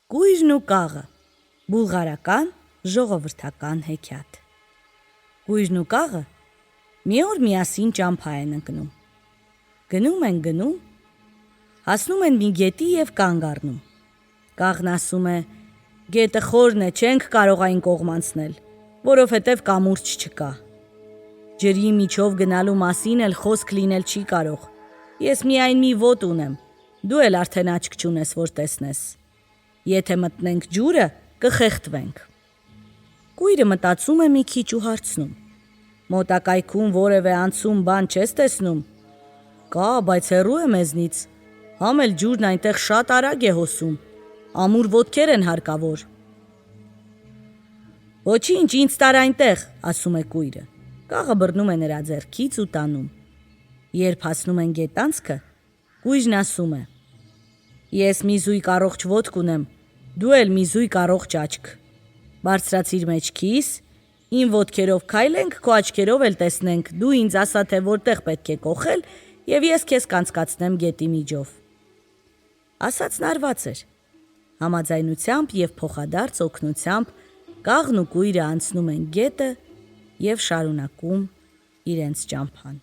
Կույրն ու կաղը, բուլղարական ժողովրդական հեքիաթ։ Կույրն ու կաղը մի օր միասին ճամփա են ընկնում։ Գնում են գնում, հասնում են մի գետի և կանգ առնում։ Կաղն ասում է. «Գետը խորն է, չենք կարող այն կողմանցնել, որովհետև կամուրջ չկա։ Ջրի միջով գնալու մասին էլ խոսք լինել չի կարող։ Ես միայն մի ոտ ունեմ, դու էլ արդեն աչք չունես, որ տեսնես։ Եթե մտնենք ջուրը, կխեղդվենք»։ Կույրը մտածում է մի քիչ ու հարցնում. «Մոտակայքում որևէ անցում բան չես տեսնում»։ «Կա, բայց հեռու է մեզնից, համ էլ ջուրն այնտեղ շատ արագ է հոսում, ամուր ոտքեր են հարկավոր»։ «Ոչինչ, ինձ տար այնտեղ», ասում է կույրը։ Կաղը բռնում է նրա ձեռքից ու տանում։ Երբ հասնում են գետանցքը, կույրն ասում է. «Ես մի զույգ առողջ ոտք ունեմ, դու էլ մի զույգ առողջ աչք։ Բարձրացիր մեջքիս, իմ ոտքերով քայլենք, քո աչքերով էլ տեսնենք, դու ինձ ասա, թե որտեղ պետք է կոխել, և ես քեզ կանցկացնեմ գետի միջով»։ Ասածն արված էր։ Համաձայնությամբ և փոխադարձ օգնությամբ կաղն ու կույրը անցնում են գետը և շարունակում իրենց ճամփան։